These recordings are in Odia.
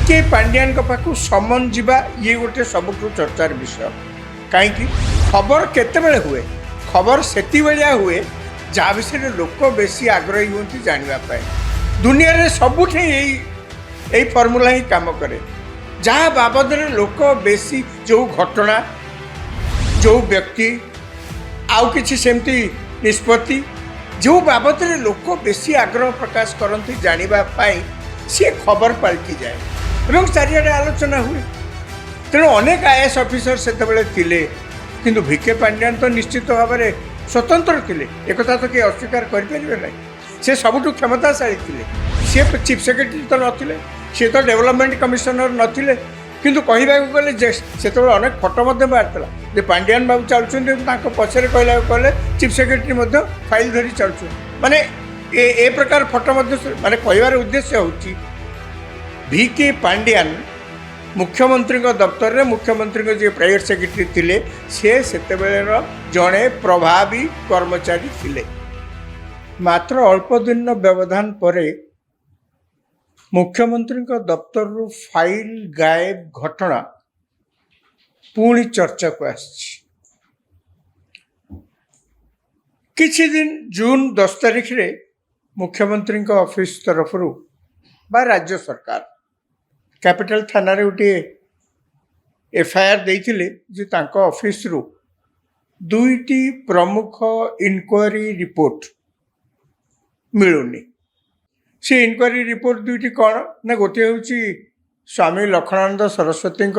के पांड्यान पाखु समन जीवा ये गोटे सबुठ चर्चार विषय कहीं खबर केतबेले हुए खबर सेती बेलिया हुए जहाँ विषय लोक बेसी आग्रही होती जानापी दुनिया रे सबुठे यही फर्मुला ही काम करे जहाँ बाबद लोक बेसी जो घटना जो व्यक्ति आउ किसी सेमती निष्पत्ति जो बाबद लोक बेसी आग्रह प्रकाश करती जानापी सी खबर पलटि जाए और चारिड़े आलोचना हुए तेणु अनेक आईएएस ऑफिसर से किंतु भिके पांड्यान तो निश्चित भाव में स्वतंत्र थे एक तो किए अस्वीकार करेंगे ना से सबुठ क्षमताशाली थे सी चीफ सेक्रेटरी तो नथिले सी तो डेवलपमेंट कमिशनर नथिले किंतु कहवाक गले से अनेक फटो बाहर जे पांड्यान बाबू चलुँच पचर कहले चीफ सेक्रेटरी फाइल धरी चलुँ माने ए प्रकार फटो माने कहबार उद्देश्य हूँ भिके पांड्यान मुख्यमंत्री दफ्तर में मुख्यमंत्री जो प्राइवेट सेक्रेटरी थिले से जड़े प्रभावी कर्मचारी थिले मात्र अल्प दिन व्यवधान पर मुख्यमंत्री दफ्तर रु फाइल गायब घटना पुणी चर्चा को किछि दिन जून 10 तारिख रे मुख्यमंत्री ऑफिस तरफ बा राज्य सरकार कैपिटल थाना रे गोटे एफआईआर देइथिले जे तांको ऑफिस रु दुईटी प्रमुख इनक्वारी रिपोर्ट मिलुनी से इनक्वारी रिपोर्ट दुईटी कौन ना गोटे हूँ स्वामी लक्ष्मणानंद सरस्वती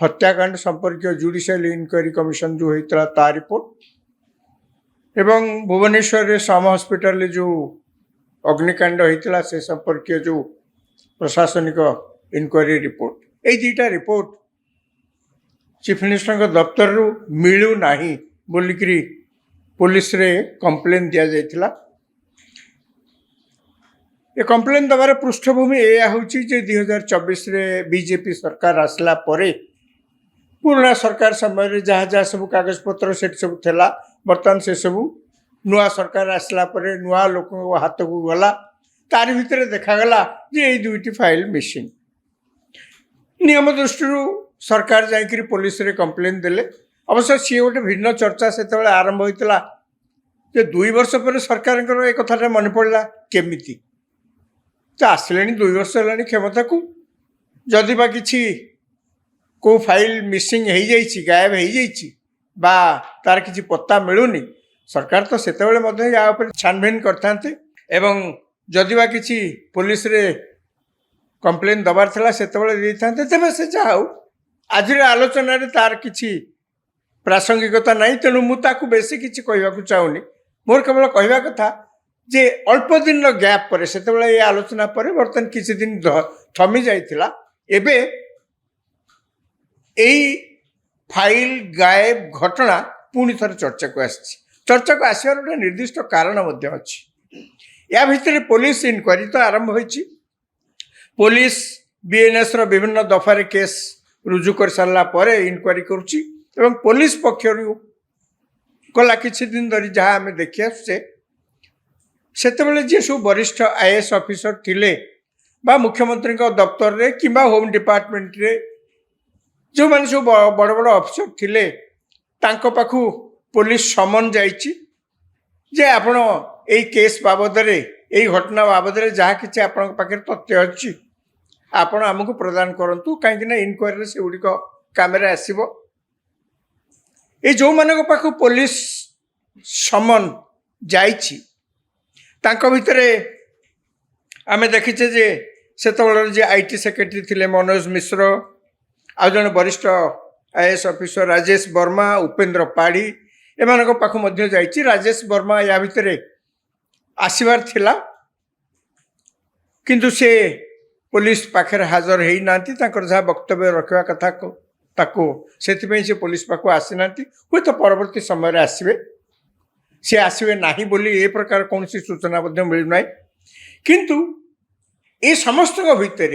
हत्याकांड संपर्क जुडिशियल इनक्वारी कमिशन जो होता ता रिपोर्ट एवं भुवनेश्वर सम हॉस्पिटल जो अग्निकांड होता से संपर्क जो प्रशासनिक इनक्वारी रिपोर्ट ये दुईटा रिपोर्ट चीफ मिनिस्टर दफ्तर रु मिलू नाही बोलिकी पुलिस रे कंप्लेन दिया जाइथिला ये कंप्लेन दबार पृष्ठभूमि यह हूँ 2024 रे बीजेपी सरकार आसला परे पुराना सरकार समय जहाँ जहाँ सब कागज पत्र से सब थिला बर्तमान से सब नुआ सरकार आसला परे नुआ लोक हाथ को गला तार भितर देखागला जे ये दुईटी फाइल मिसिंग नियम दृष्टि सरकार जाकि पुलिस रे कंप्लेन देले अवश्य सी गोटे भिन्न चर्चा से आरंभ होता जे 2 वर्ष पर सरकार एक कथा मन पड़ा केमिति तो आसिले 2 वर्ष है क्षमता को जदि बा किसी को फाइल मिसिंग हो जाइए गायब हो जाइए बा तार किसी पत्ता मिलूनी सरकार तो सेतेबेले या ऊपर छानबीन करते एवं जदि बा किसी पुलिस रे कंप्लेन दबार था से तेज से जहाँ आज आलोचन तार किसी प्रासंगिकता नहीं तेणु मुझे बेसी किसी कहवाक चाहूनी मोर केवल कहवा कथा जे अल्प दिन गैप पर से ये आलोचना पर बर्तमान किसी दिन थमी जाइथिला एबे फाइल गायब घटना पुणी थर चर्चा को आसबार गोटे निर्दिष्ट कारण अच्छी या भितर पुलिस इनक्वारी तो आरंभ होइछि पुलिस बीएनएस रो विभिन्न दफारे केस रुजु कर सारा पर इनक्वारी करुच्ची एवं पुलिस पक्षर गला किछि दिन धरी जहाँ आम देखी आसुचे सेतेबेले जे सब वरिष्ठ आईएएस ऑफिसर थिले बा मुख्यमंत्री दफ्तर रे किंबा होम डिपार्टमेंट रे जो माने सब बड़ बड़ ऑफिसर थिले तांको पाखु पुलिस समन जाइछि जे आपण यही केस बाबद यही घटना बाबद जहाँ कि आपण पाखे तथ्य अच्छी आपण आमको प्रदान करूँ कहीं इनक्वारी से गुड़िक कम आसब ये जो मान पाख पुलिस समन जाइछि तांको भितरे आमे देखीचे जे सेतबेले जे आईटी सेक्रेटरी थिले मनोज मिश्र आ जन वरिष्ठ आईएएस ऑफिसर राजेश वर्मा उपेंद्र पाढ़ी एमान पाख मध्य जाइछि राजेश वर्मा या भितरे आसबार थिला किंतु से पुलिस पाखे हाजर हो ना जहाँ वक्तव्य रखा कथा ताको से पुलिस पाखु आसी ना हूँ तो परवर्ती समय आसवे सी आसवे ना बोली ए प्रकार कौन सी सूचना मिलूना किंतु ये समस्त भितर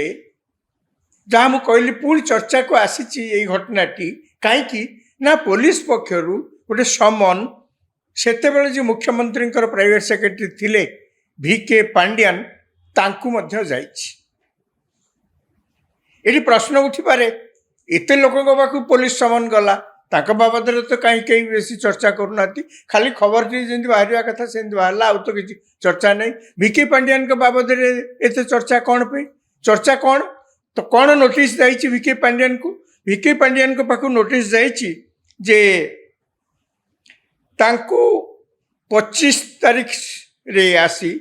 जहाँ मुझे कहली पुणी चर्चा को आसी घटनाटी कहीं ना पुलिस पक्षर गोटे समन सेतेबेले जो मुख्यमंत्री प्राइवेट सेक्रेटरी थिले भिके पांड्यान तांकु मध्य जाइछि ଏଠି ପ୍ରଶ୍ନ ଉଠିପାରେ ଏତେ ଲୋକଙ୍କ ପାଖକୁ ପୋଲିସ ସମନ ଗଲା ତାଙ୍କ ବାବଦରେ ତ କାହିଁ କେହି ବେଶୀ ଚର୍ଚ୍ଚା କରୁନାହାନ୍ତି ଖାଲି ଖବରଟି ଯେମିତି ବାହାରିବା କଥା ସେମିତି ବାହାରିଲା ଆଉ ତ କିଛି ଚର୍ଚ୍ଚା ନାହିଁ ଭିକେ ପାଣ୍ଡିଆନଙ୍କ ବାବଦରେ ଏତେ ଚର୍ଚ୍ଚା କ'ଣ ପାଇଁ ଚର୍ଚ୍ଚା କ'ଣ ତ କ'ଣ ନୋଟିସ୍ ଯାଇଛି ଭିକେ ପାଣ୍ଡିଆନଙ୍କ ପାଖକୁ ନୋଟିସ୍ ଯାଇଛି ଯେ ତାଙ୍କୁ 25 ତାରିଖରେ ଆସି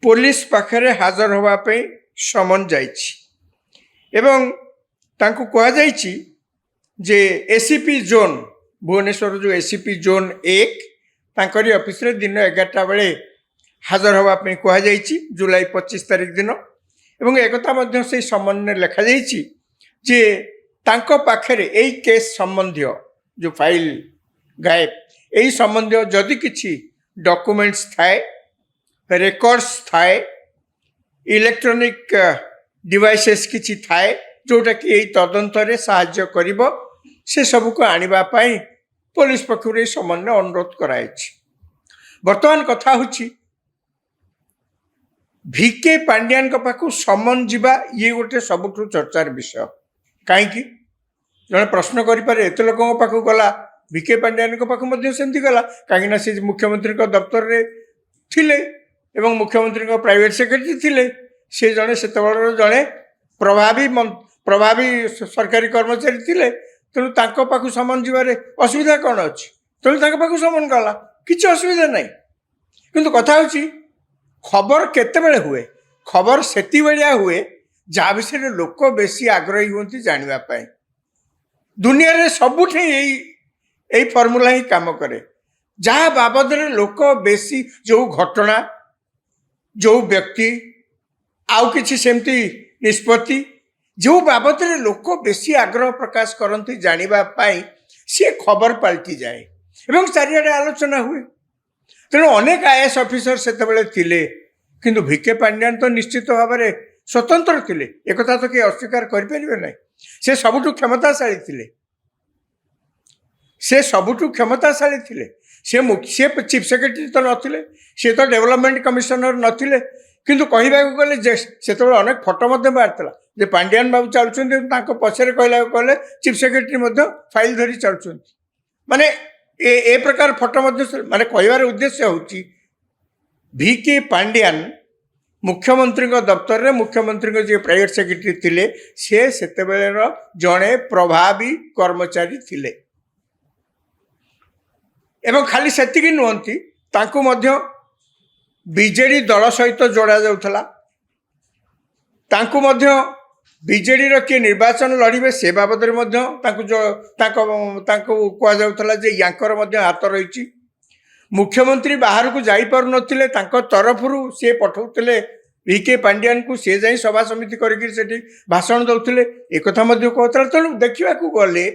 ପୋଲିସ ପାଖରେ ହାଜର ହେବା ପାଇଁ ସମନ ଯାଇଛି ଏବଂ ତାଙ୍କୁ କୁହାଯାଇଛି ଯେ ଏସିପି ଜୋନ୍ ଭୁବନେଶ୍ୱର ଯେଉଁ ଏସିପି ଜୋନ୍ 1 ତାଙ୍କରି ଅଫିସରେ ଦିନ 11ଟା ବେଳେ ହାଜର ହେବା ପାଇଁ କୁହାଯାଇଛି ଜୁଲାଇ 25 ତାରିଖ ଦିନ ଏବଂ ଏକଥା ମଧ୍ୟ ସେଇ ସମନରେ ଲେଖାଯାଇଛି ଯେ ତାଙ୍କ ପାଖରେ ଏଇ କେସ୍ ସମ୍ବନ୍ଧୀୟ ଯେଉଁ ଫାଇଲ ଗାଏବ ଏହି ସମ୍ବନ୍ଧୀୟ ଯଦି କିଛି ଡକୁମେଣ୍ଟସ୍ ଥାଏ ରେକର୍ଡସ୍ ଥାଏ ଇଲେକ୍ଟ୍ରୋନିକ୍ ଡିଭାଇସେସ୍ କିଛି ଥାଏ ଯେଉଁଟାକି ଏଇ ତଦନ୍ତରେ ସାହାଯ୍ୟ କରିବ ସେ ସବୁକୁ ଆଣିବା ପାଇଁ ପୋଲିସ ପକ୍ଷରୁ ଏହି ସମନ୍ୱୟ ଅନୁରୋଧ କରାଯାଇଛି ବର୍ତ୍ତମାନ କଥା ହେଉଛି ଭିକେ ପାଣ୍ଡିଆନଙ୍କ ପାଖକୁ ସମନ ଯିବା ଇଏ ଗୋଟେ ସବୁଠୁ ଚର୍ଚ୍ଚାର ବିଷୟ କାହିଁକି ଜଣେ ପ୍ରଶ୍ନ କରିପାରେ ଏତେ ଲୋକଙ୍କ ପାଖକୁ ଗଲା ଭିକେ ପାଣ୍ଡିଆନଙ୍କ ପାଖକୁ ମଧ୍ୟ ସେମିତି ଗଲା କାହିଁକିନା ସେ ମୁଖ୍ୟମନ୍ତ୍ରୀଙ୍କ ଦପ୍ତରରେ ଥିଲେ ଏବଂ ମୁଖ୍ୟମନ୍ତ୍ରୀଙ୍କ ପ୍ରାଇଭେଟ ସେକ୍ରେଟାରୀ ଥିଲେ ସେ ଜଣେ ସେତେବେଳର ଜଣେ ପ୍ରଭାବୀ ସରକାରୀ କର୍ମଚାରୀ ଥିଲେ ତେଣୁ ତାଙ୍କ ପାଖକୁ ସମନ ଯିବାରେ ଅସୁବିଧା କ'ଣ ଅଛି ତେଣୁ ତାଙ୍କ ପାଖକୁ ସମନ ଗଲା କିଛି ଅସୁବିଧା ନାହିଁ କିନ୍ତୁ କଥା ହେଉଛି ଖବର କେତେବେଳେ ହୁଏ ଖବର ସେତିକିବେଳିଆ ହୁଏ ଯାହା ବିଷୟରେ ଲୋକ ବେଶୀ ଆଗ୍ରହୀ ହୁଅନ୍ତି ଜାଣିବା ପାଇଁ ଦୁନିଆରେ ସବୁଠି ଏଇ ଫର୍ମୁଲା ହିଁ କାମ କରେ ଯାହା ବାବଦରେ ଲୋକ ବେଶୀ ଯେଉଁ ଘଟଣା ଯେଉଁ ବ୍ୟକ୍ତି ଆଉ କିଛି ସେମିତି ନିଷ୍ପତ୍ତି ଯେଉଁ ବାବଦରେ ଲୋକ ବେଶୀ ଆଗ୍ରହ ପ୍ରକାଶ କରନ୍ତି ଜାଣିବା ପାଇଁ ସିଏ ଖବର ପାଲଟିଯାଏ ଏବଂ ଚାରିଆଡ଼େ ଆଲୋଚନା ହୁଏ ତେଣୁ ଅନେକ ଆଇଏଏସ୍ ଅଫିସର ସେତେବେଳେ ଥିଲେ କିନ୍ତୁ ଭିକେ ପାଣ୍ଡିଆନ ତ ନିଶ୍ଚିତ ଭାବରେ ସ୍ୱତନ୍ତ୍ର ଥିଲେ ଏକଥା ତ କେହି ଅସ୍ୱୀକାର କରିପାରିବେ ନାହିଁ ସେ ସବୁଠୁ କ୍ଷମତାଶାଳୀ ଥିଲେ ସେ ଚିଫ୍ ସେକ୍ରେଟାରୀ ତ ନଥିଲେ ସେ ତ ଡେଭଲପମେଣ୍ଟ କମିଶନର ନଥିଲେ କିନ୍ତୁ କହିବାକୁ ଗଲେ ଯେ ସେତେବେଳେ ଅନେକ ଫଟୋ ମଧ୍ୟ ବାହାରିଥିଲା ଯେ ପାଣ୍ଡିଆନ ବାବୁ ଚାଲୁଛନ୍ତି ତାଙ୍କ ପଛରେ କହିବାକୁ ଗଲେ ଚିଫ୍ ସେକ୍ରେଟାରୀ ମଧ୍ୟ ଫାଇଲ ଧରି ଚାଲୁଛନ୍ତି ମାନେ ଏ ପ୍ରକାର ଫଟୋ ମଧ୍ୟ ମାନେ କହିବାର ଉଦ୍ଦେଶ୍ୟ ହେଉଛି ଭିକେ ପାଣ୍ଡିଆନ ମୁଖ୍ୟମନ୍ତ୍ରୀଙ୍କ ଦପ୍ତରରେ ମୁଖ୍ୟମନ୍ତ୍ରୀଙ୍କ ଯିଏ ପ୍ରାଇଭେଟ ସେକ୍ରେଟାରୀ ଥିଲେ ସେ ସେତେବେଳର ଜଣେ ପ୍ରଭାବୀ କର୍ମଚାରୀ ଥିଲେ ଏବଂ ଖାଲି ସେତିକି ନୁହନ୍ତି ତାଙ୍କୁ ମଧ୍ୟ ବିଜେଡି ଦଳ ସହିତ ଯୋଡ଼ା ଯାଉଥିଲା ତାଙ୍କୁ ମଧ୍ୟ ବିଜେଡିର କିଏ ନିର୍ବାଚନ ଲଢ଼ିବେ ସେ ବାବଦରେ ମଧ୍ୟ ତାଙ୍କୁ କୁହାଯାଉଥିଲା ଯେ ୟାଙ୍କର ମଧ୍ୟ ହାତ ରହିଛି ମୁଖ୍ୟମନ୍ତ୍ରୀ ବାହାରକୁ ଯାଇପାରୁନଥିଲେ ତାଙ୍କ ତରଫରୁ ସେ ପଠାଉଥିଲେ ଭିକେ ପାଣ୍ଡିଆନକୁ ସେ ଯାଇ ସଭା ସମିତି କରିକି ସେଠି ଭାଷଣ ଦେଉଥିଲେ ଏକଥା ମଧ୍ୟ କହୁଥିଲା ତେଣୁ ଦେଖିବାକୁ ଗଲେ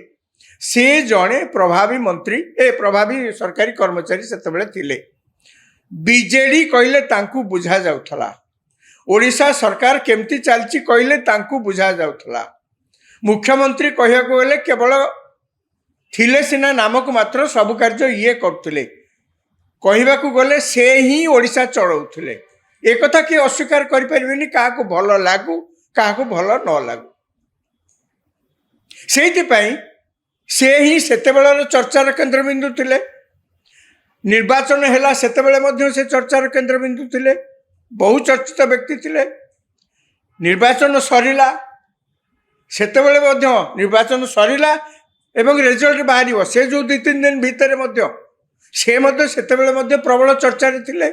ସେ ଜଣେ ପ୍ରଭାବୀ ସରକାରୀ କର୍ମଚାରୀ ସେତେବେଳେ ଥିଲେ ବିଜେଡି କହିଲେ ତାଙ୍କୁ ବୁଝା ଯାଉଥିଲା ଓଡ଼ିଶା ସରକାର କେମିତି ଚାଲିଛି କହିଲେ ତାଙ୍କୁ ବୁଝା ଯାଉଥିଲା ମୁଖ୍ୟମନ୍ତ୍ରୀ କହିବାକୁ ଗଲେ କେବଳ ଥିଲେ ସିନା ନାମକୁ ମାତ୍ର ସବୁ କାର୍ଯ୍ୟ ଇଏ କରୁଥିଲେ କହିବାକୁ ଗଲେ ସେ ହିଁ ଓଡ଼ିଶା ଚଳାଉଥିଲେ ଏକଥା କିଏ ଅସ୍ୱୀକାର କରିପାରିବେନି କାହାକୁ ଭଲ ଲାଗୁ କାହାକୁ ଭଲ ନ ଲାଗୁ ସେଇଥିପାଇଁ ସେ ହିଁ ସେତେବେଳର ଚର୍ଚ୍ଚାର କେନ୍ଦ୍ରବିନ୍ଦୁ ଥିଲେ ନିର୍ବାଚନ ହେଲା ସେତେବେଳେ ମଧ୍ୟ ସେ ଚର୍ଚ୍ଚାର କେନ୍ଦ୍ରବିନ୍ଦୁ ଥିଲେ ବହୁ ଚର୍ଚ୍ଚିତ ବ୍ୟକ୍ତି ଥିଲେ ନିର୍ବାଚନ ସରିଲା ସେତେବେଳେ ମଧ୍ୟ ନିର୍ବାଚନ ସରିଲା ଏବଂ ରେଜଲ୍ଟ ବାହାରିବ ସେ ଯେଉଁ 2-3 ଦିନ ଭିତରେ ମଧ୍ୟ ସେ ମଧ୍ୟ ସେତେବେଳେ ମଧ୍ୟ ପ୍ରବଳ ଚର୍ଚ୍ଚାରେ ଥିଲେ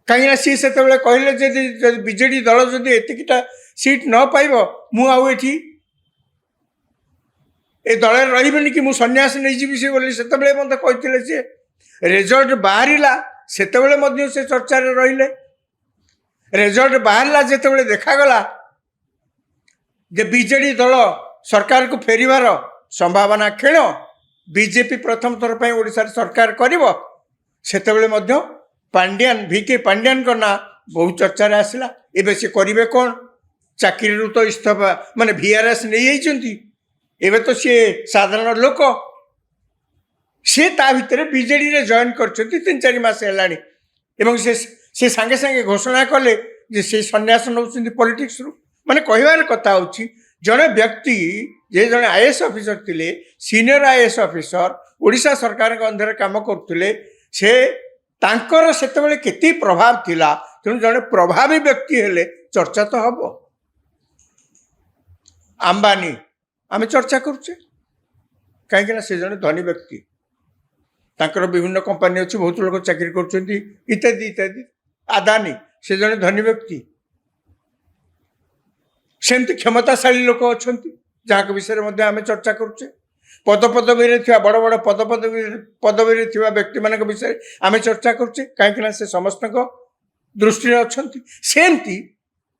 କାହିଁକିନା ସିଏ ସେତେବେଳେ କହିଲେ ଯଦି ବିଜେଡି ଦଳ ଯଦି ଏତିକିଟା ସିଟ୍ ନ ପାଇବ ମୁଁ ଆଉ ଏଠି ଏ ଦଳରେ ରହିବେନି କି ମୁଁ ସନ୍ନ୍ୟାସ ନେଇଯିବି ସେ ବୋଲି ସେତେବେଳେ ମଧ୍ୟ କହିଥିଲେ ସେ ରେଜଲ୍ଟ ବାହାରିଲା ସେତେବେଳେ ମଧ୍ୟ ସେ ଚର୍ଚ୍ଚାରେ ରହିଲେ ରେଜଲ୍ଟ ବାହାରିଲା ଯେତେବେଳେ ଦେଖାଗଲା ଯେ ବିଜେଡି ଦଳ ସରକାରକୁ ଫେରିବାର ସମ୍ଭାବନା କ୍ଷୀଣ ବିଜେପି ପ୍ରଥମ ଥର ପାଇଁ ଓଡ଼ିଶାରେ ସରକାର କରିବ ସେତେବେଳେ ମଧ୍ୟ ଭିକେ ପାଣ୍ଡିଆନଙ୍କ ନାଁ ବହୁ ଚର୍ଚ୍ଚାରେ ଆସିଲା ଏବେ ସେ କରିବେ କ'ଣ ଚାକିରିରୁ ତ ଇସ୍ତଫା ମାନେ VRS ନେଇଯାଇଛନ୍ତି ଏବେ ତ ସିଏ ସାଧାରଣ ଲୋକ ସେ ତା ଭିତରେ ବିଜେଡିରେ ଜଏନ୍ କରିଛନ୍ତି 3-4 ମାସ ହେଲାଣି ଏବଂ ସେ ସାଙ୍ଗେ ସାଙ୍ଗେ ଘୋଷଣା କଲେ ଯେ ସେ ସନ୍ନ୍ୟାସ ନେଉଛନ୍ତି ପଲିଟିକ୍ସରୁ ମାନେ କହିବାର କଥା ହେଉଛି ଜଣେ ବ୍ୟକ୍ତି ଯେ ଜଣେ ଆଇଏଏସ୍ ଅଫିସର ଥିଲେ, ସିନିୟର ଆଇଏଏସ୍ ଅଫିସର ଓଡ଼ିଶା ସରକାରଙ୍କ ଅଧୀନରେ କାମ କରୁଥିଲେ, ସେ ତାଙ୍କର ସେତେବେଳେ କେତେ ପ୍ରଭାବ ଥିଲା। ତେଣୁ ଜଣେ ପ୍ରଭାବୀ ବ୍ୟକ୍ତି ହେଲେ ଚର୍ଚ୍ଚା ତ ହବ। ଆମ୍ବାନୀ ଆମେ ଚର୍ଚ୍ଚା କରୁଛେ କାହିଁକି ନା ସେ ଜଣେ ଧନୀ ବ୍ୟକ୍ତି, ତାଙ୍କର ବିଭିନ୍ନ କମ୍ପାନୀ ଅଛି, ବହୁତ ଲୋକ ଚାକିରି କରୁଛନ୍ତି ଇତ୍ୟାଦି ଇତ୍ୟାଦି। ଆଦାନୀ ସେ ଜଣେ ଧନୀ ବ୍ୟକ୍ତି। ସେମିତି କ୍ଷମତାଶାଳୀ ଲୋକ ଅଛନ୍ତି ଯାହାଙ୍କ ବିଷୟରେ ମଧ୍ୟ ଆମେ ଚର୍ଚ୍ଚା କରୁଛେ। ପଦପଦବୀରେ ଥିବା ବଡ଼ ବଡ଼ ପଦବୀରେ ଥିବା ବ୍ୟକ୍ତିମାନଙ୍କ ବିଷୟରେ ଆମେ ଚର୍ଚ୍ଚା କରୁଛେ କାହିଁକି ନା ସେ ସମସ୍ତଙ୍କ ଦୃଷ୍ଟିରେ ଅଛନ୍ତି। ସେମିତି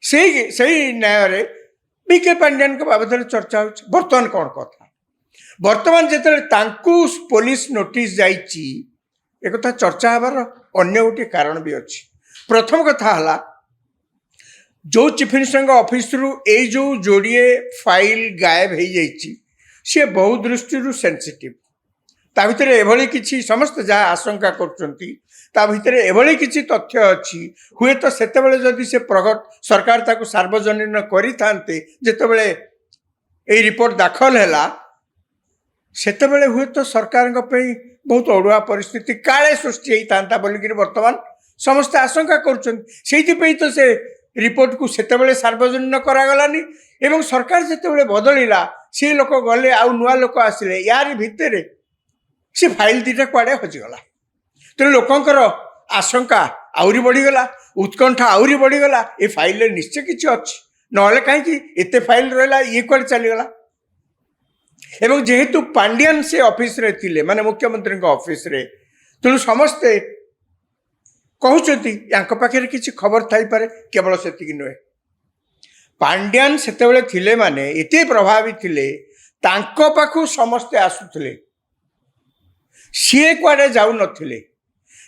ସେଇ ନ୍ୟାୟରେ ବିକେ ପାଣ୍ଡିଆନଙ୍କ ବାବଦରେ ଚର୍ଚ୍ଚା ହେଉଛି। ବର୍ତ୍ତମାନ କ'ଣ କଥା, ବର୍ତ୍ତମାନ ଯେତେବେଳେ ତାଙ୍କୁ ପୋଲିସ ନୋଟିସ୍ ଯାଇଛି, ଏକଥା ଚର୍ଚ୍ଚା ହେବାର ଅନ୍ୟ ଗୋଟିଏ କାରଣ ବି ଅଛି। ପ୍ରଥମ କଥା ହେଲା, ଯେଉଁ ଚିଫ୍ ମିନିଷ୍ଟରଙ୍କ ଅଫିସରୁ ଏଇ ଯେଉଁ ଯୋଡ଼ିଏ ଫାଇଲ୍ ଗାୟବ ହେଇଯାଇଛି, ସିଏ ବହୁ ଦୃଷ୍ଟିରୁ ସେନ୍ସିଟିଭ୍। ତା ଭିତରେ ଏଭଳି କିଛି ସମସ୍ତେ ଯାହା ଆଶଙ୍କା କରୁଛନ୍ତି, ତା ଭିତରେ ଏଭଳି କିଛି ତଥ୍ୟ ଅଛି, ହୁଏତ ସେତେବେଳେ ଯଦି ସେ ସରକାର ତାକୁ ସାର୍ବଜନୀନ କରିଥାନ୍ତେ, ଯେତେବେଳେ ଏଇ ରିପୋର୍ଟ ଦାଖଲ ହେଲା, ସେତେବେଳେ ହୁଏତ ସରକାରଙ୍କ ପାଇଁ ବହୁତ ଅଡ଼ୁଆ ପରିସ୍ଥିତି କାଳେ ସୃଷ୍ଟି ହେଇଥାନ୍ତା ବୋଲିକିରି ବର୍ତ୍ତମାନ ସମସ୍ତେ ଆଶଙ୍କା କରୁଛନ୍ତି। ସେଇଥିପାଇଁ ତ ସେ ରିପୋର୍ଟକୁ ସେତେବେଳେ ସାର୍ବଜନୀନ କରାଗଲାନି ଏବଂ ସରକାର ଯେତେବେଳେ ବଦଳିଲା, ସେ ଲୋକ ଗଲେ ଆଉ ନୂଆ ଲୋକ ଆସିଲେ, ୟାରି ଭିତରେ ସେ ଫାଇଲ୍ ଦୁଇଟା କୁଆଡ଼େ ହଜିଗଲା। ତେଣୁ ଲୋକଙ୍କର ଆଶଙ୍କା ଆହୁରି ବଢ଼ିଗଲା, ଉତ୍କଣ୍ଠା ଆହୁରି ବଢ଼ିଗଲା। ଏ ଫାଇଲ୍ରେ ନିଶ୍ଚୟ କିଛି ଅଛି, ନହେଲେ କାହିଁକି ଏତେ ଫାଇଲ୍ ରହିଲା, ଇଏ କୁଆଡ଼େ ଚାଲିଗଲା। ଏବଂ ଯେହେତୁ ପାଣ୍ଡିଆନ ସେ ଅଫିସରେ ଥିଲେ, ମାନେ ମୁଖ୍ୟମନ୍ତ୍ରୀଙ୍କ ଅଫିସରେ, ତେଣୁ ସମସ୍ତେ କହୁଛନ୍ତି ୟାଙ୍କ ପାଖରେ କିଛି ଖବର ଥାଇପାରେ। କେବଳ ସେତିକି ନୁହେଁ, ପାଣ୍ଡିଆନ ସେତେବେଳେ ଥିଲେ ମାନେ ଏତେ ପ୍ରଭାବୀ ଥିଲେ, ତାଙ୍କ ପାଖକୁ ସମସ୍ତେ ଆସୁଥିଲେ, ସିଏ କୁଆଡ଼େ ଯାଉନଥିଲେ।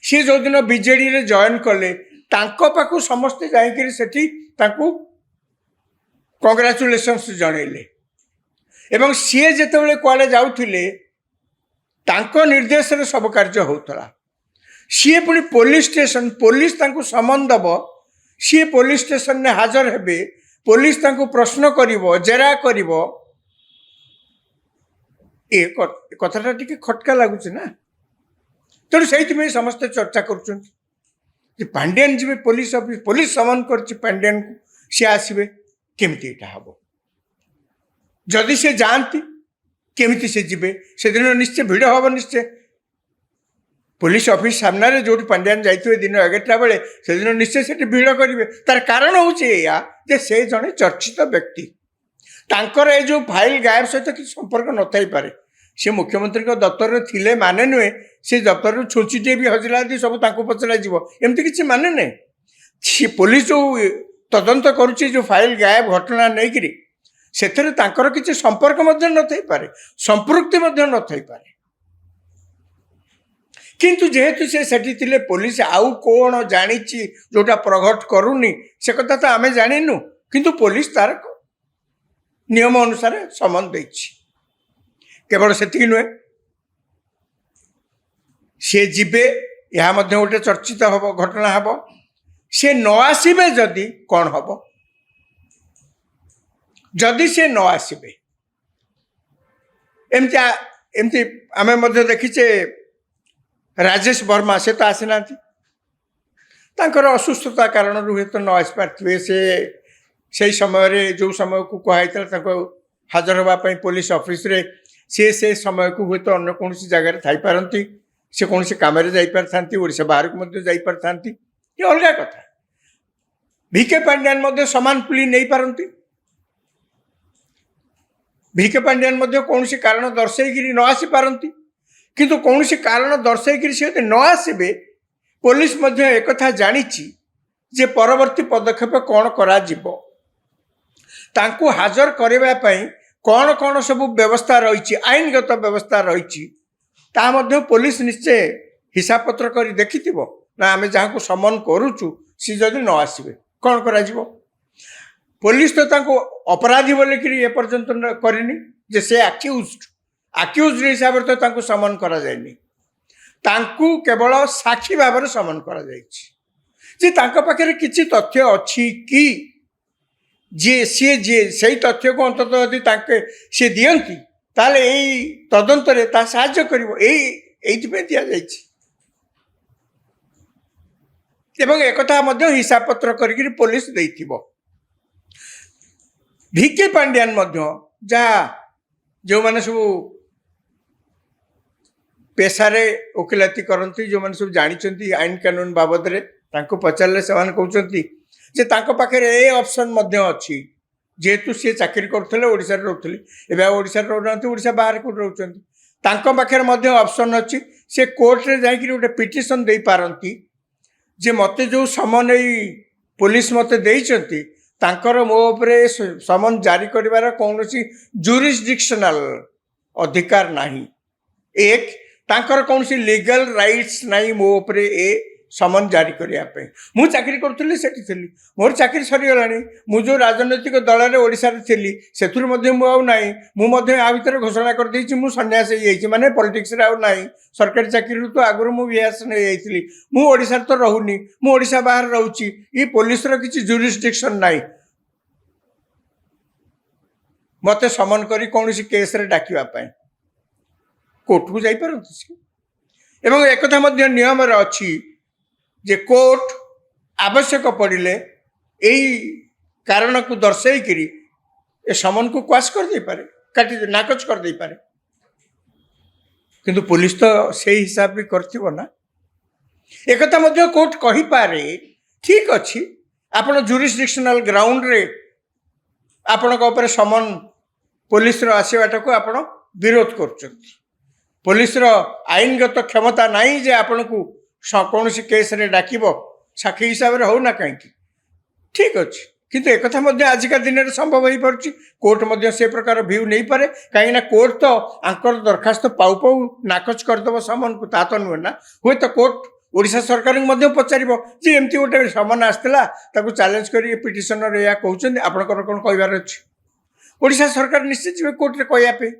ସିଏ ଯେଉଁଦିନ ବିଜେଡ଼ିରେ ଜଏନ୍ କଲେ, ତାଙ୍କ ପାଖକୁ ସମସ୍ତେ ଯାଇକରି ସେଠି ତାଙ୍କୁ କଂଗ୍ରାଚୁଲେସନ୍ସ ଜଣେଇଲେ ଏବଂ ସିଏ ଯେତେବେଳେ କୁଆଡ଼େ ଯାଉଥିଲେ, ତାଙ୍କ ନିର୍ଦ୍ଦେଶରେ ସବୁ କାର୍ଯ୍ୟ ହେଉଥିଲା। ସିଏ ପୁଣି ପୋଲିସ ଷ୍ଟେସନ, ପୋଲିସ ତାଙ୍କୁ ସମନ ଦେବ, ସିଏ ପୋଲିସ ଷ୍ଟେସନରେ ହାଜର ହେବେ, ପୋଲିସ ତାଙ୍କୁ ପ୍ରଶ୍ନ କରିବ, ଜେରା କରିବ। ଏ କଥାଟା ଟିକେ ଖଟକା ଲାଗୁଛି ନା। ତେଣୁ ସେଇଥିପାଇଁ ସମସ୍ତେ ଚର୍ଚ୍ଚା କରୁଛନ୍ତି ଯେ ପାଣ୍ଡିଆନ ଯିବେ ପୋଲିସ ଅଫିସ, ପୋଲିସ ସମନ କରିଛି ପାଣ୍ଡିଆନକୁ, ସିଏ ଆସିବେ, କେମିତି ଏଇଟା ହେବ? ଯଦି ସେ ଯାଆନ୍ତି କେମିତି ସେ ଯିବେ? ସେଦିନ ନିଶ୍ଚୟ ଭିଡ଼ ହେବ। ନିଶ୍ଚୟ ପୋଲିସ ଅଫିସ ସାମ୍ନାରେ ଯେଉଁଠି ପାଣ୍ଡିଆନ ଯାଇଥିବେ ଦିନ 11ଟା ବେଳେ, ସେଦିନ ନିଶ୍ଚୟ ସେଠି ଭିଡ଼ କରିବେ। ତାର କାରଣ ହେଉଛି ଏଇଆ ଯେ ସେ ଜଣେ ଚର୍ଚ୍ଚିତ ବ୍ୟକ୍ତି। ତାଙ୍କର ଏ ଯେଉଁ ଫାଇଲ୍ ଗାୟବ ସହିତ କିଛି ସମ୍ପର୍କ ନଥାଇପାରେ। ସେ ମୁଖ୍ୟମନ୍ତ୍ରୀଙ୍କ ଦପ୍ତରରେ ଥିଲେ ମାନେ ନୁହେଁ ସେ ଦପ୍ତରରୁ ଛୁଞ୍ଚିଟିଏ ବି ହଜିଲା ଯଦି ସବୁ ତାଙ୍କୁ ପଚରାଯିବ, ଏମିତି କିଛି ମାନେ ନାହିଁ। ସେ ପୋଲିସ ଯେଉଁ ତଦନ୍ତ କରୁଛି ଯେଉଁ ଫାଇଲ୍ ଗାୟବ ଘଟଣା ନେଇକିରି, ସେଥିରେ ତାଙ୍କର କିଛି ସମ୍ପର୍କ ମଧ୍ୟ ନଥାଇପାରେ, ସମ୍ପୃକ୍ତି ମଧ୍ୟ ନଥାଇପାରେ। କିନ୍ତୁ ଯେହେତୁ ସେ ସେଠି ଥିଲେ, ପୋଲିସ ଆଉ କ'ଣ ଜାଣିଛି ଯେଉଁଟା ପ୍ରଘଟ କରୁନି, ସେ କଥା ତ ଆମେ ଜାଣିନୁ। କିନ୍ତୁ ପୋଲିସ ତାର ନିୟମ ଅନୁସାରେ ସମନ ଦେଇଛି। କେବଳ ସେତିକି ନୁହେଁ, ସେ ଯିବେ, ଏହା ମଧ୍ୟ ଗୋଟେ ଚର୍ଚ୍ଚିତ ହେବ, ଘଟଣା ହେବ। ସେ ନ ଆସିବେ ଯଦି କ'ଣ ହେବ? ଯଦି ସେ ନ ଆସିବେ, ଏମିତି ଆମେ ମଧ୍ୟ ଦେଖିଛେ, ରାଜେଶ ବର୍ମା ସେ ତ ଆସିନାହାନ୍ତି, ତାଙ୍କର ଅସୁସ୍ଥତା କାରଣରୁ ହୁଏତ ନ ଆସିପାରିଥିବେ। ସେ ସେଇ ସମୟରେ ଯେଉଁ ସମୟକୁ କୁହାଯାଇଥିଲା ତାଙ୍କୁ ହାଜର ହେବା ପାଇଁ ପୋଲିସ ଅଫିସରେ, ସେ ସମୟକୁ ହୁଏତ ଅନ୍ୟ କୌଣସି ଜାଗାରେ ଥାଇପାରନ୍ତି, ସେ କୌଣସି କାମରେ ଯାଇପାରିଥାନ୍ତି, ଓଡ଼ିଶା ବାହାରକୁ ମଧ୍ୟ ଯାଇପାରିଥାନ୍ତି, ଏ ଅଲଗା କଥା। ଭିକେ ପାଣ୍ଡିଆନ ମଧ୍ୟ ସମାନ ପ୍ଲି ନେଇପାରନ୍ତି। ଭିକେ ପାଣ୍ଡିଆନ ମଧ୍ୟ କୌଣସି କାରଣ ଦର୍ଶାଇକିରି ନ ଆସିପାରନ୍ତି। କିନ୍ତୁ କୌଣସି କାରଣ ଦର୍ଶାଇକିରି ସେ ଯଦି ନ ଆସିବେ, ପୋଲିସ ମଧ୍ୟ ଏକଥା ଜାଣିଛି ଯେ ପରବର୍ତ୍ତୀ ପଦକ୍ଷେପ କ'ଣ କରାଯିବ। ତାଙ୍କୁ ହାଜର କରିବା ପାଇଁ କ'ଣ କ'ଣ ସବୁ ବ୍ୟବସ୍ଥା ରହିଛି, ଆଇନଗତ ବ୍ୟବସ୍ଥା ରହିଛି, ତାହା ମଧ୍ୟ ପୋଲିସ ନିଶ୍ଚୟ ହିସାବ ପତ୍ର କରି ଦେଖିଥିବ। ନା ଆମେ ଯାହାକୁ ସମନ କରୁଛୁ ସେ ଯଦି ନ ଆସିବେ କ'ଣ କରାଯିବ? ପୋଲିସ ତ ତାଙ୍କୁ ଅପରାଧୀ ବୋଲିକିରି ଏପର୍ଯ୍ୟନ୍ତ କରିନି ଯେ ସେ ଆକ୍ୟୁଜ୍ଡ ହିସାବରେ ତ ତାଙ୍କୁ ସମନ କରାଯାଇନି। ତାଙ୍କୁ କେବଳ ସାକ୍ଷୀ ଭାବରେ ସମନ କରାଯାଇଛି ଯେ ତାଙ୍କ ପାଖରେ କିଛି ତଥ୍ୟ ଅଛି କି ଯିଏ ସେଇ ତଥ୍ୟକୁ ଅନ୍ତତଃ ଯଦି ତାଙ୍କେ ସିଏ ଦିଅନ୍ତି ତାହେଲେ ଏଇ ତଦନ୍ତରେ ତାହା ସାହାଯ୍ୟ କରିବ। ଏଇଥିପାଇଁ ଦିଆଯାଇଛି। ଏବଂ ଏକଥା ମଧ୍ୟ ହିସାବ ପତ୍ର କରିକି ପୋଲିସ ଦେଇଥିବ। ଭିକେ ପାଣ୍ଡିଆନ ମଧ୍ୟ ଯାହା ଯେଉଁମାନେ ସବୁ ପେଶାରେ ଓକିଲାତି କରନ୍ତି, ଯେଉଁମାନେ ସବୁ ଜାଣିଛନ୍ତି ଆଇନ କାନୁନ ବାବଦରେ, ତାଙ୍କୁ ପଚାରିଲେ ସେମାନେ କହୁଛନ୍ତି ଯେ ତାଙ୍କ ପାଖରେ ଏ ଅପସନ୍ ମଧ୍ୟ ଅଛି। ଯେହେତୁ ସିଏ ଚାକିରି କରୁଥିଲେ, ଓଡ଼ିଶାରେ ରହୁଥିଲେ, ଏବେ ଆଉ ଓଡ଼ିଶାରେ ରହୁନାହାନ୍ତି, ଓଡ଼ିଶା ବାହାରେ କେଉଁଠି ରହୁଛନ୍ତି, ତାଙ୍କ ପାଖରେ ମଧ୍ୟ ଅପସନ୍ ଅଛି। ସେ କୋର୍ଟରେ ଯାଇକରି ଗୋଟେ ପିଟିସନ୍ ଦେଇପାରନ୍ତି ଯେ ମୋତେ ଯେଉଁ ସମନ ଏଇ ପୋଲିସ ମୋତେ ଦେଇଛନ୍ତି ତାଙ୍କର ମୋ ଉପରେ ସମନ ଜାରି କରିବାର କୌଣସି ଜୁରିସଡିକ୍ସନାଲ ଅଧିକାର ନାହିଁ। ଏକ, ତାଙ୍କର କୌଣସି ଲିଗାଲ ରାଇଟ୍ସ ନାହିଁ ମୋ ଉପରେ ଏ ସମନ ଜାରି କରିବା ପାଇଁ। ମୁଁ ଚାକିରି କରୁଥିଲି, ସେଠି ଥିଲି, ମୋର ଚାକିରି ସରିଗଲାଣି। ମୁଁ ଯେଉଁ ରାଜନୈତିକ ଦଳରେ ଓଡ଼ିଶାରେ ଥିଲି ସେଥିରୁ ମଧ୍ୟ ମୁଁ ଆଉ ନାହିଁ। ମୁଁ ମଧ୍ୟ ଆ ଭିତରେ ଘୋଷଣା କରିଦେଇଛି ମୁଁ ସନ୍ନ୍ୟାସ ହେଇଯାଇଛି, ମାନେ ପଲିଟିକ୍ସରେ ଆଉ ନାହିଁ। ସରକାରୀ ଚାକିରିରୁ ତ ଆଗରୁ ମୁଁ ବିଆସ ନେଇଯାଇଥିଲି। ମୁଁ ଓଡ଼ିଶାରେ ତ ରହୁନି, ମୁଁ ଓଡ଼ିଶା ବାହାରେ ରହୁଛି। ଏ ପୋଲିସର କିଛି ଜୁରିସଡିକ୍ସନ୍ ନାହିଁ ମୋତେ ସମନ କରି କୌଣସି କେସ୍ରେ ଡାକିବା ପାଇଁ। କୋର୍ଟକୁ ଯାଇପାରନ୍ତି ସେ। ଏବଂ ଏକଥା ମଧ୍ୟ ନିୟମରେ ଅଛି ଯେ କୋର୍ଟ ଆବଶ୍ୟକ ପଡ଼ିଲେ ଏଇ କାରଣକୁ ଦର୍ଶାଇକିରି ଏ ସମନକୁ କ୍ୱାସ୍ କରିଦେଇପାରେ, ନାକଚ କରିଦେଇପାରେ। କିନ୍ତୁ ପୋଲିସ ତ ସେଇ ହିସାବ ବି କରିଥିବ ନା। ଏକଥା ମଧ୍ୟ କୋର୍ଟ କହିପାରେ, ଠିକ୍ ଅଛି ଆପଣ ଜୁରିସଡିକ୍ସନାଲ ଗ୍ରାଉଣ୍ଡରେ ଆପଣଙ୍କ ଉପରେ ସମନ ପୋଲିସର ଆସିବାଟାକୁ ଆପଣ ବିରୋଧ କରୁଛନ୍ତି। ପୋଲିସର ଆଇନଗତ କ୍ଷମତା ନାହିଁ ଯେ ଆପଣଙ୍କୁ କୌଣସି କେସ୍ରେ ଡାକିବ, ସାକ୍ଷୀ ହିସାବରେ ହଉ ନା କାହିଁକି। ଠିକ୍ ଅଛି, କିନ୍ତୁ ଏକଥା ମଧ୍ୟ ଆଜିକା ଦିନରେ ସମ୍ଭବ ହୋଇପାରୁଛି। କୋର୍ଟ ମଧ୍ୟ ସେ ପ୍ରକାର ଭ୍ୟୁ ନେଇପାରେ, କାହିଁକିନା କୋର୍ଟ ତ ଆଙ୍କର ଦରଖାସ୍ତ ପାଉ ପାଉ ନାକଚ କରିଦେବ ସମନକୁ, ତା ତ ନୁହେଁ ନା। ହୁଏତ କୋର୍ଟ ଓଡ଼ିଶା ସରକାରଙ୍କୁ ମଧ୍ୟ ପଚାରିବ ଯେ ଏମିତି ଗୋଟେ ସମନ ଆସିଥିଲା, ତାକୁ ଚ୍ୟାଲେଞ୍ଜ କରି ପିଟିସନର ଏହା କହୁଛନ୍ତି, ଆପଣଙ୍କର କ'ଣ କହିବାର ଅଛି। ଓଡ଼ିଶା ସରକାର ନିଶ୍ଚିତ ଯିବେ କୋର୍ଟରେ କହିବା ପାଇଁ।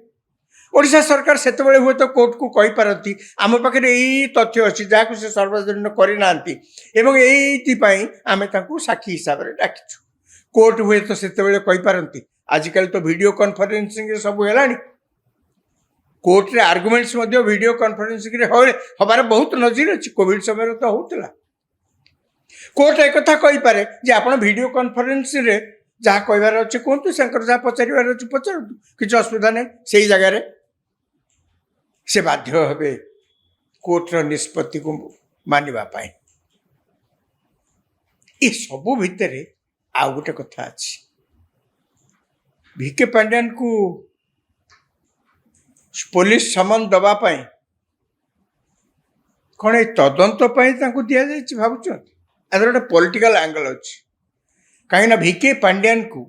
ଓଡ଼ିଶା ସରକାର ସେତେବେଳେ ହୁଏତ କୋର୍ଟକୁ କହିପାରନ୍ତି ଆମ ପାଖରେ ଏଇ ତଥ୍ୟ ଅଛି ଯାହାକୁ ସେ ସାର୍ବଜନୀନ କରିନାହାନ୍ତି ଏବଂ ଏଇଥିପାଇଁ ଆମେ ତାଙ୍କୁ ସାକ୍ଷୀ ହିସାବରେ ଡାକିଛୁ। କୋର୍ଟ ହୁଏତ ସେତେବେଳେ କହିପାରନ୍ତି, ଆଜିକାଲି ତ ଭିଡ଼ିଓ କନଫରେନ୍ସିଂରେ ସବୁ ହେଲାଣି, କୋର୍ଟରେ ଆର୍ଗୁମେଣ୍ଟସ୍ ମଧ୍ୟ ଭିଡ଼ିଓ କନଫରେନ୍ସିଂରେ ହେବାର ବହୁତ ନଜିର ଅଛି। କୋଭିଡ ସମୟରେ ତ ହେଉଥିଲା। କୋର୍ଟ ଏକଥା କହିପାରେ ଯେ ଆପଣ ଭିଡ଼ିଓ କନଫରେନ୍ସରେ ଯାହା କହିବାର ଅଛି କୁହନ୍ତୁ, ତାଙ୍କର ଯାହା ପଚାରିବାର ଅଛି ପଚାରନ୍ତୁ, କିଛି ଅସୁବିଧା ନାହିଁ। ସେଇ ଜାଗାରେ ସେ ବାଧ୍ୟ ହେବେ କୋର୍ଟର ନିଷ୍ପତ୍ତିକୁ ମାନିବା ପାଇଁ। ଏସବୁ ଭିତରେ ଆଉ ଗୋଟେ କଥା ଅଛି, ଭିକେ ପାଣ୍ଡିଆନକୁ ପୋଲିସ ସମନ ଦେବା ପାଇଁ କ'ଣ ଏଇ ତଦନ୍ତ ପାଇଁ ତାଙ୍କୁ ଦିଆଯାଇଛି ଭାବୁଛନ୍ତି? ଏହାର ଗୋଟେ ପଲିଟିକାଲ ଆଙ୍ଗଲ ଅଛି। କାହିଁକିନା ଭିକେ ପାଣ୍ଡିଆନକୁ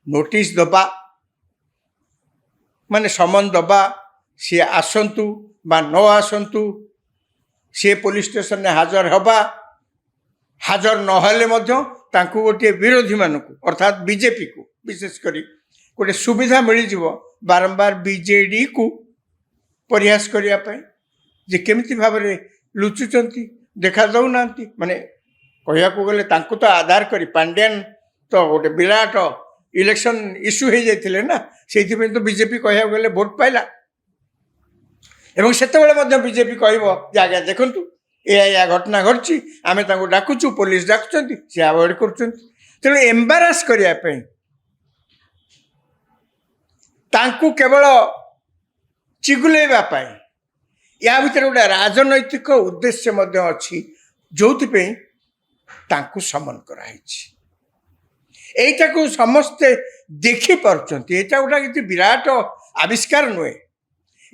ନୋଟିସ୍ ଦେବା ମାନେ ସମନ ଦେବା, ସିଏ ଆସନ୍ତୁ ବା ନ ଆସନ୍ତୁ, ସିଏ ପୋଲିସ ଷ୍ଟେସନରେ ହାଜର ହେବା, ହାଜର ନହେଲେ ମଧ୍ୟ ତାଙ୍କୁ ଗୋଟିଏ ବିରୋଧୀମାନଙ୍କୁ ଅର୍ଥାତ୍ ବିଜେପିକୁ ବିଶେଷ କରି ଗୋଟେ ସୁବିଧା ମିଳିଯିବ ବାରମ୍ବାର ବିଜେଡ଼ିକୁ ପରିହାସ କରିବା ପାଇଁ ଯେ କେମିତି ଭାବରେ ଲୁଚୁଛନ୍ତି, ଦେଖାଯାଉନାହାନ୍ତି। ମାନେ କହିବାକୁ ଗଲେ ତାଙ୍କୁ ତ ଆଧାର କରି ପାଣ୍ଡିଆନ ତ ଗୋଟେ ବିରାଟ ଇଲେକ୍ସନ ଇସ୍ୟୁ ହେଇଯାଇଥିଲେ ନା, ସେଇଥିପାଇଁ ତ ବିଜେପି କହିବାକୁ ଗଲେ ଭୋଟ ପାଇଲା। ଏବଂ ସେତେବେଳେ ମଧ୍ୟ ବିଜେପି କହିବ ଯେ ଆଜ୍ଞା ଦେଖନ୍ତୁ ଏୟା ଘଟଣା ଘଟିଛି, ଆମେ ତାଙ୍କୁ ଡାକୁଛୁ, ପୋଲିସ ଡାକୁଛନ୍ତି, ସେ ଆଭଏଡ କରୁଛନ୍ତି। ତେଣୁ ଏମ୍ବାରାସ କରିବା ପାଇଁ ତାଙ୍କୁ କେବଳ ଚିଗୁଲେଇବା ପାଇଁ ୟା ଭିତରେ ଗୋଟେ ରାଜନୈତିକ ଉଦ୍ଦେଶ୍ୟ ମଧ୍ୟ ଅଛି, ଯୋଉଥିପାଇଁ ତାଙ୍କୁ ସମନ କରାହେଇଛି। ଏଇଟାକୁ ସମସ୍ତେ ଦେଖିପାରୁଛନ୍ତି। ଏଇଟା ଗୋଟେ କିଛି ବିରାଟ ଆବିଷ୍କାର ନୁହେଁ,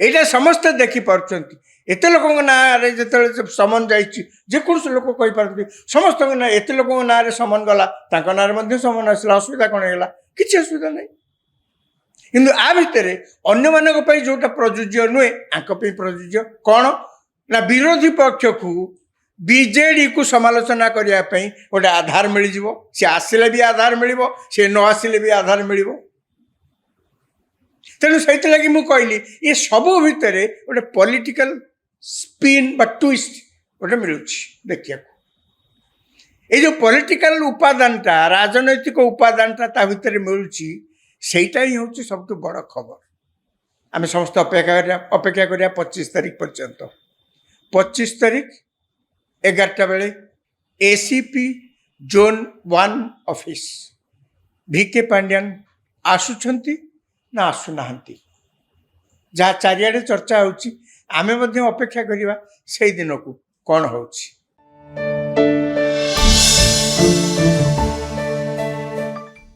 ଏଇଟା ସମସ୍ତେ ଦେଖିପାରୁଛନ୍ତି। ଏତେ ଲୋକଙ୍କ ନାଁରେ ଯେତେବେଳେ ସମନ ଯାଇଛି, ଯେକୌଣସି ଲୋକ କହିପାରନ୍ତି ସମସ୍ତଙ୍କ ନାଁ, ଏତେ ଲୋକଙ୍କ ନାଁରେ ସମନ ଗଲା, ତାଙ୍କ ନାଁରେ ମଧ୍ୟ ସମନ ଆସିଲା, ଅସୁବିଧା କ'ଣ ହେଇଗଲା? କିଛି ଅସୁବିଧା ନାହିଁ। କିନ୍ତୁ ଆ ଭିତରେ ଅନ୍ୟମାନଙ୍କ ପାଇଁ ଯୋଉଟା ପ୍ରଯୁଜ୍ୟ ନୁହେଁ, ଆଙ୍କ ପାଇଁ ପ୍ରଯୁଜ୍ୟ। କ'ଣ ନା ବିରୋଧୀ ପକ୍ଷକୁ ବିଜେଡିକୁ ସମାଲୋଚନା କରିବା ପାଇଁ ଗୋଟେ ଆଧାର ମିଳିଯିବ। ସେ ଆସିଲେ ବି ଆଧାର ମିଳିବ, ସେ ନ ଆସିଲେ ବି ଆଧାର ମିଳିବ। ତେଣୁ ସେଇଥିଲାଗି ମୁଁ କହିଲି ଏ ସବୁ ଭିତରେ ଗୋଟେ ପଲିଟିକାଲ ସ୍ପିନ୍ ବା ଟ୍ୱିଷ୍ଟ ଗୋଟେ ମିଳୁଛି ଦେଖିବାକୁ। এই যে পলিটিକାল উପାଦାନটা ରାଜନୈତିକ ଉପାଦାନଟା ତା ଭିତରେ ମିଳୁଛି ସେଇଟା ହିଁ ହେଉଛି ସବୁଠୁ ବଡ଼ ଖବର। ଆମେ ସମସ୍ତେ ଅପେକ୍ଷା କରିବା 25 ତାରିଖ ପର୍ଯ୍ୟନ୍ତ। 25 ତାରିଖ 11ଟା ବେଳେ ACP zone 1 office VK Pandian ଆସୁଛନ୍ତି ନା ଆସୁନାହାନ୍ତି, ଯାହା ଚାରିଆଡ଼େ ଚର୍ଚ୍ଚା ହେଉଛି। ଆମେ ମଧ୍ୟ ଅପେକ୍ଷା କରିବା ସେଇ ଦିନକୁ କ'ଣ ହେଉଛି।